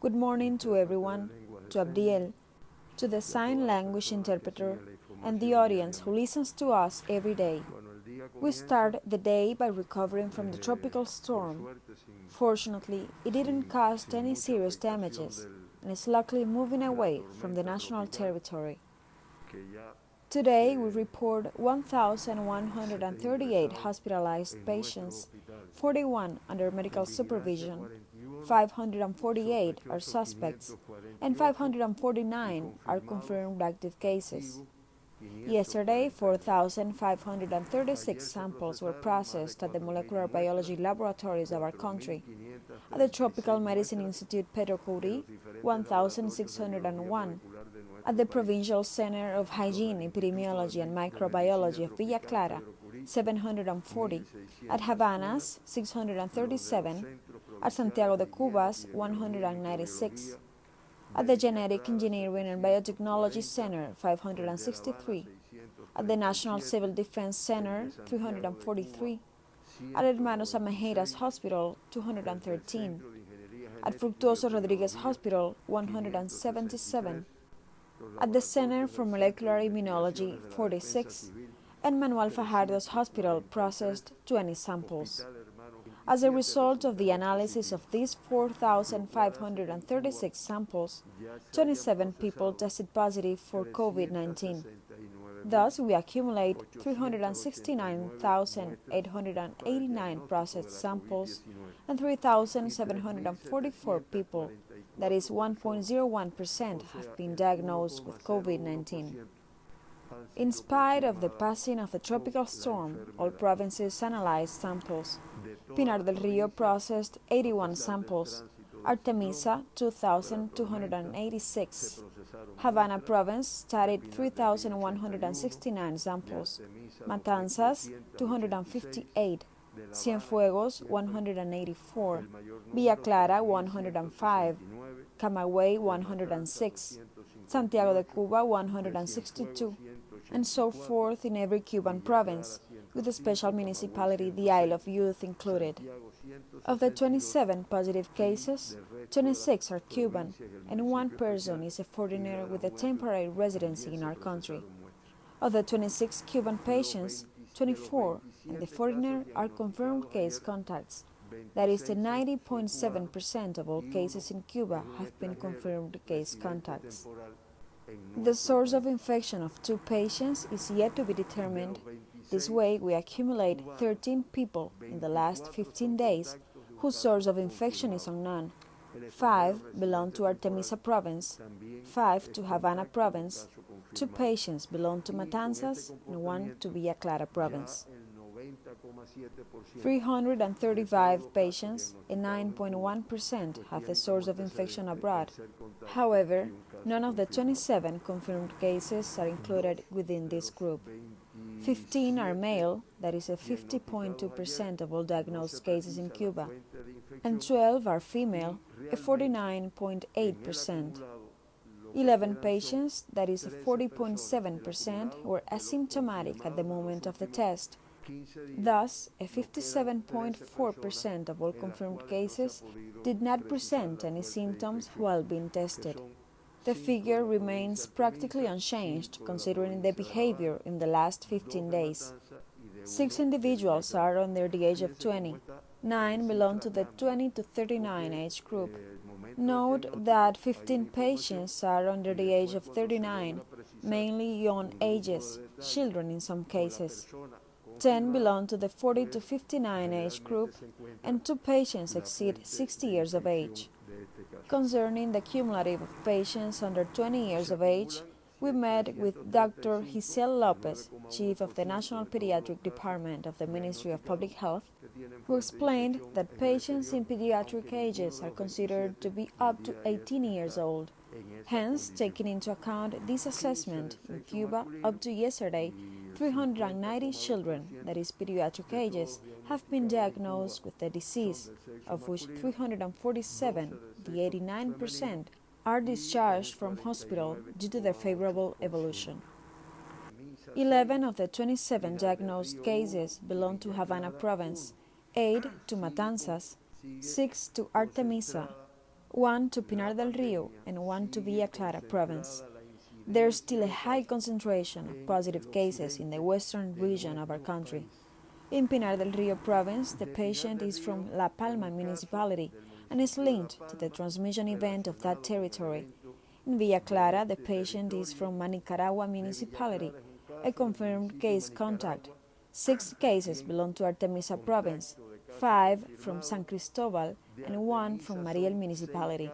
Good morning to everyone, to Abdiel, to the sign language interpreter, and the audience who listens to us every day. We start the day by recovering from the tropical storm. Fortunately, it didn't cause any serious damages and is luckily moving away from the national territory. Today, we report 1,138 hospitalized patients, 41 under medical supervision, 548 are suspects, and 549 are confirmed active cases. Yesterday, 4,536 samples were processed at the molecular biology laboratories of our country. At the Tropical Medicine Institute Petocuri, 1,601. At the Provincial Center of Hygiene, Epidemiology and Microbiology of Villa Clara, 740. At Havanas, 637. At Santiago de Cubas, 196. At the Genetic Engineering and Biotechnology Center, 563. At the National Civil Defense Center, 343. At Hermanos Amejeiras Hospital, 213. At Fructuoso Rodriguez Hospital, 177. At the Center for Molecular Immunology, 46. And Manuel Fajardo's Hospital processed 20 samples. As a result of the analysis of these 4,536 samples, 27 people tested positive for COVID-19. Thus, we accumulate 369,889 processed samples and 3,744 people, that is 1.01%, have been diagnosed with COVID-19. In spite of the passing of the tropical storm, all provinces analyzed samples. Pinar del Rio processed 81 samples, Artemisa 2,286. Havana province studied 3,169 samples, Matanzas 258, Cienfuegos 184, Villa Clara 105, Camagüey 106, Santiago de Cuba 162, and so forth in every Cuban province, with the special municipality the Isle of Youth included. Of the 27 positive cases, 26 are Cuban, and one person is a foreigner with a temporary residency in our country. Of the 26 Cuban patients, 24 and the foreigner are confirmed case contacts. That is, the 90.7% of all cases in Cuba have been confirmed case contacts. The source of infection of 2 patients is yet to be determined. This way, we accumulate 13 people in the last 15 days whose source of infection is unknown. 5 belong to Artemisa province, 5 to Havana province, 2 patients belong to Matanzas, and 1 to Villa Clara province. 335 patients, and 9.1%, have the source of infection abroad. However, none of the 27 confirmed cases are included within this group. 15 are male, that is a 50.2% of all diagnosed cases in Cuba, and 12 are female, a 49.8%. 11 patients, that is a 40.7%, were asymptomatic at the moment of the test. Thus, a 57.4% of all confirmed cases did not present any symptoms while being tested. The figure remains practically unchanged considering the behavior in the last 15 days. 6 individuals are under the age of 20. 9 belong to the 20 to 39 age group. Note that 15 patients are under the age of 39, mainly young ages, children in some cases. 10 belong to the 40 to 59 age group, and 2 patients exceed 60 years of age. Concerning the cumulative of patients under 20 years of age, we met with Dr. Giselle Lopez, Chief of the National Pediatric Department of the Ministry of Public Health, who explained that patients in pediatric ages are considered to be up to 18 years old. Hence, taking into account this assessment, in Cuba, up to yesterday, 390 children, that is pediatric ages, have been diagnosed with the disease, of which 347, the 89%, are discharged from hospital due to their favorable evolution. 11 of the 27 diagnosed cases belong to Havana province, 8 to Matanzas, 6 to Artemisa, 1 to Pinar del Rio and 1 to Villa Clara province. There's still a high concentration of positive cases in the western region of our country. In Pinar del Rio province, the patient is from La Palma municipality and is linked to the transmission event of that territory. In Villa Clara, the patient is from Manicaragua municipality, a confirmed case contact. 6 cases belong to Artemisa province, 5 from San Cristobal and 1 from Mariel municipality.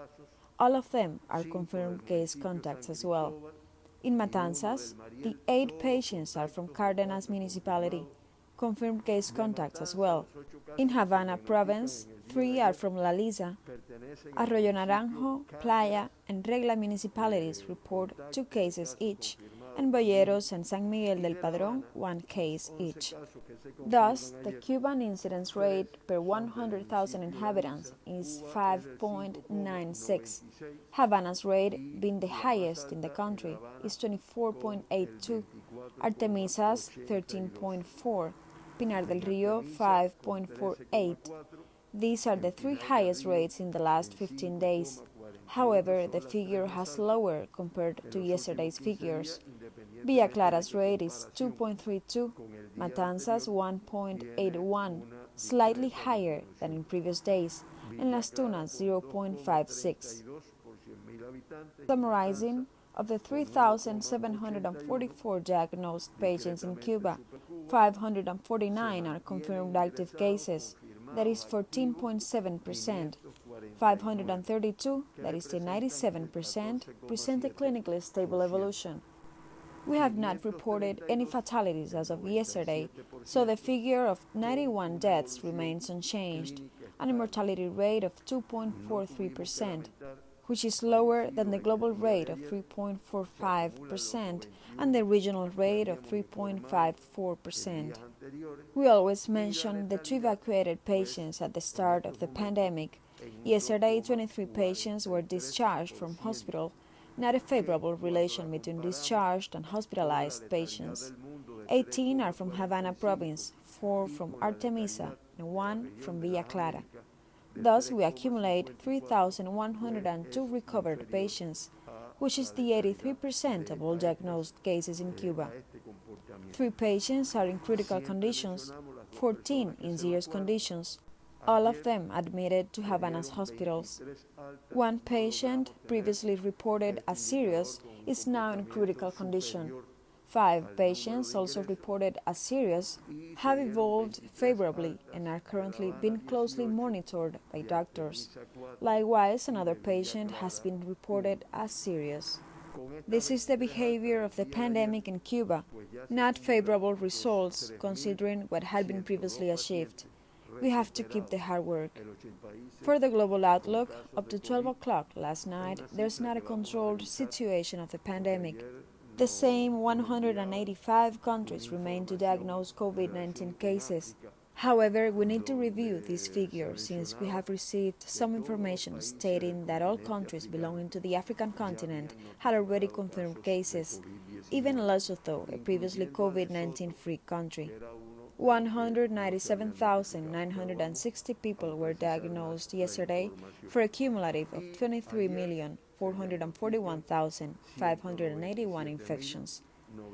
All of them are confirmed case contacts as well. In Matanzas, the 8 patients are from Cárdenas municipality, confirmed case contacts as well. In Havana province, 3 are from La Lisa. Arroyo Naranjo, Playa, and Regla municipalities report 2 cases each, and Boyeros and San Miguel del Padrón 1 case each. Thus, the Cuban incidence rate per 100,000 inhabitants is 5.96. Havana's rate, being the highest in the country, is 24.82, Artemisa's 13.4, Pinar del Rio 5.48. These are the 3 highest rates in the last 15 days. However, the figure has lowered compared to yesterday's figures. Villa Clara's rate is 2.32, Matanzas 1.81, slightly higher than in previous days, and Las Tunas 0.56. Summarizing, of the 3,744 diagnosed patients in Cuba, 549 are confirmed active cases, that is 14.7%. 532, that is the 97%, present a clinically stable evolution. We have not reported any fatalities as of yesterday, so the figure of 91 deaths remains unchanged, and a mortality rate of 2.43%, which is lower than the global rate of 3.45% and the regional rate of 3.54%. We always mention the 2 evacuated patients at the start of the pandemic. Yesterday, 23 patients were discharged from hospital, not a favorable relation between discharged and hospitalized patients. 18 are from Havana province, 4 from Artemisa, and 1 from Villa Clara. Thus, we accumulate 3,102 recovered patients, which is the 83% of all diagnosed cases in Cuba. 3 patients are in critical conditions, 14 in serious conditions, all of them admitted to Havana's hospitals. 1 patient, previously reported as serious, is now in critical condition. 5 patients, also reported as serious, have evolved favorably and are currently being closely monitored by doctors. Likewise, another patient has been reported as serious. This is the behavior of the pandemic in Cuba, not favorable results considering what had been previously achieved. We have to keep the hard work. For the global outlook, up to 12 o'clock last night, there's not a controlled situation of the pandemic. The same 185 countries remain to diagnose COVID-19 cases. However, we need to review these figures since we have received some information stating that all countries belonging to the African continent had already confirmed cases, even Lesotho, a previously COVID-19 free country. 197,960 people were diagnosed yesterday for a cumulative of 23,441,581 infections.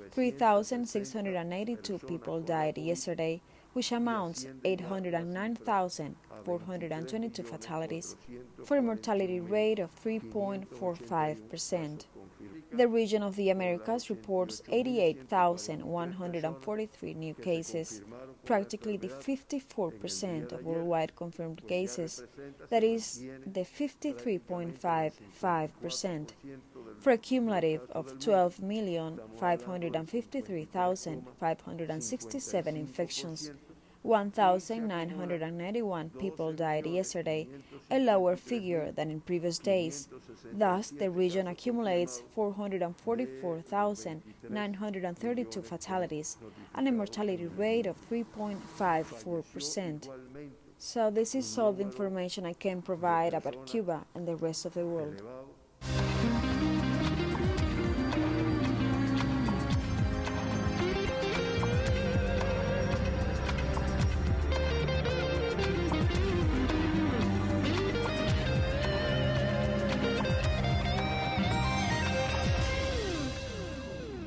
3,682 people died yesterday, which amounts 809,422 fatalities, for a mortality rate of 3.45%. The region of the Americas reports 88,143 new cases, practically the 54% of worldwide confirmed cases, that is, the 53.55%, for a cumulative of 12,553,567 infections. 1,991 people died yesterday, a lower figure than in previous days. Thus, the region accumulates 444,932 fatalities and a mortality rate of 3.54%. So this is all the information I can provide about Cuba and the rest of the world.